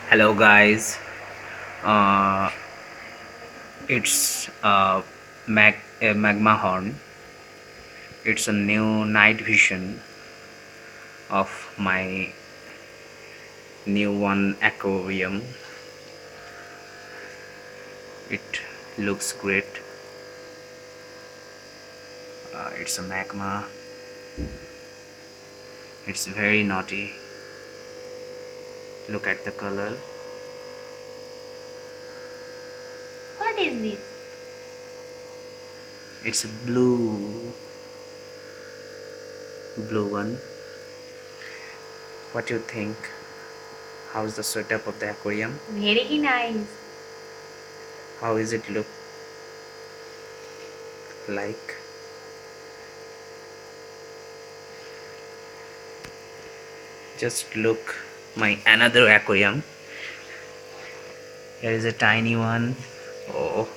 Hello guys, uh, it's magma horn. It's a new night vision of my new one aquarium. It looks great. It's a magma. It's very naughty. Look at the color. What is this? It's a blue one. What do you think? How's the setup of the aquarium? Very nice. How is it look like? Just look my another aquarium. Here is a tiny one. Oh,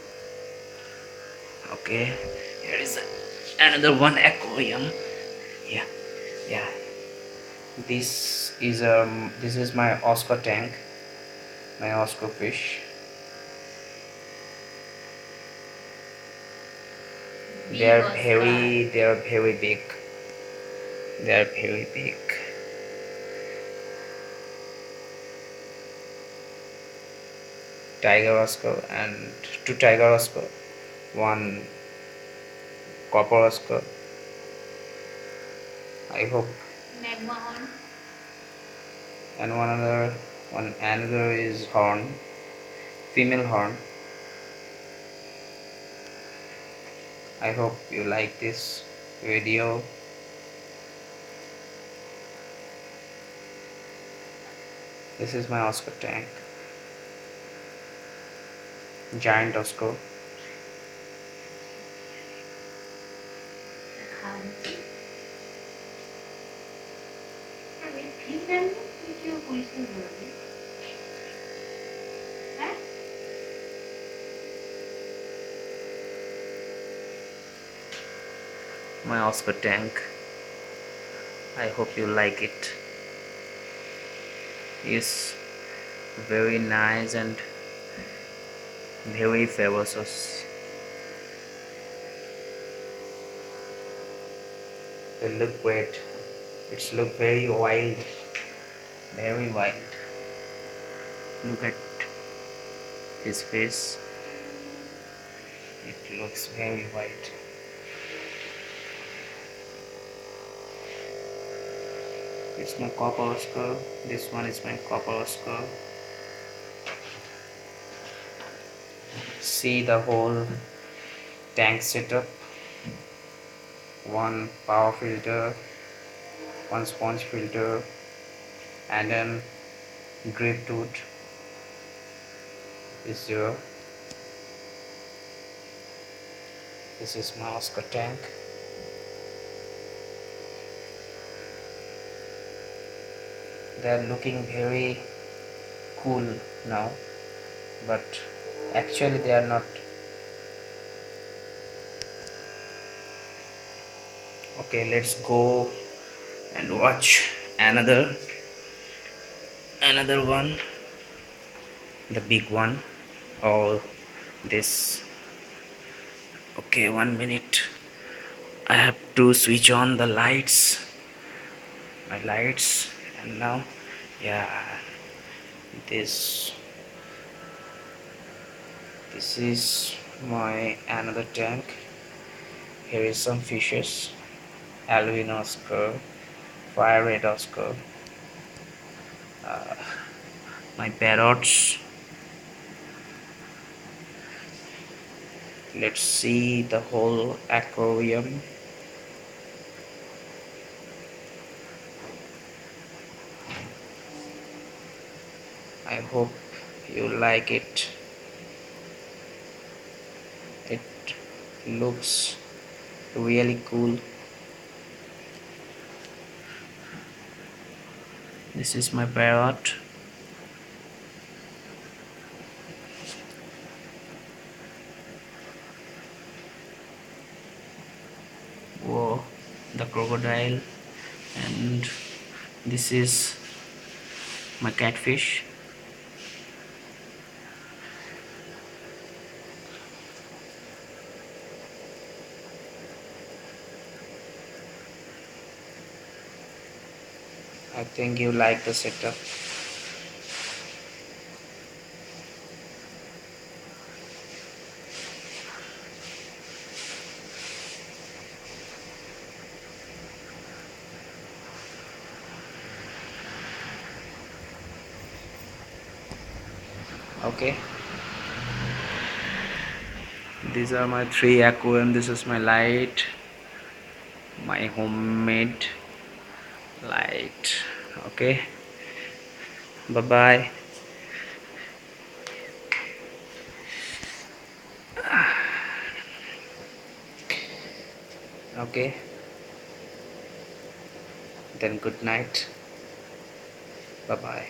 okay. Here is another one aquarium. Yeah, yeah. This is my Oscar tank, my Oscar fish. They Big are Oscar. very, they are very big. They are very big. Tiger Oscar and two Tiger Oscar, one copper Oscar. I hope, Magma horn. and one another is horn, female horn. I hope you like this video. This is my Oscar tank, giant Oscar. My Oscar tank. I hope you like it. It's very nice and very famous. It look great. It's look very wild, very wild. Look at his face. It looks very white. It's my copper Oscar. This one is my copper Oscar. See the whole tank setup. One power filter, one sponge filter, and then drip tooth is there. This is my Oscar tank. They are looking very cool now, but actually they are not. Okay, let's go and watch another one, the big one. Oh, this. Okay, 1 minute. I have to switch on the lights, my lights, and now, yeah, this this is my another tank. Here is some fishes, albino Oscar, fire red Oscar, uh, my parrots. Let's see the whole aquarium. I hope you like it. It looks really cool. This is my parrot. Whoa, the crocodile. And this is my catfish. I think you like the setup. Okay, these are my three aquarium. This is my light, my homemade light. Okay, bye bye. Okay, then good night. Bye bye.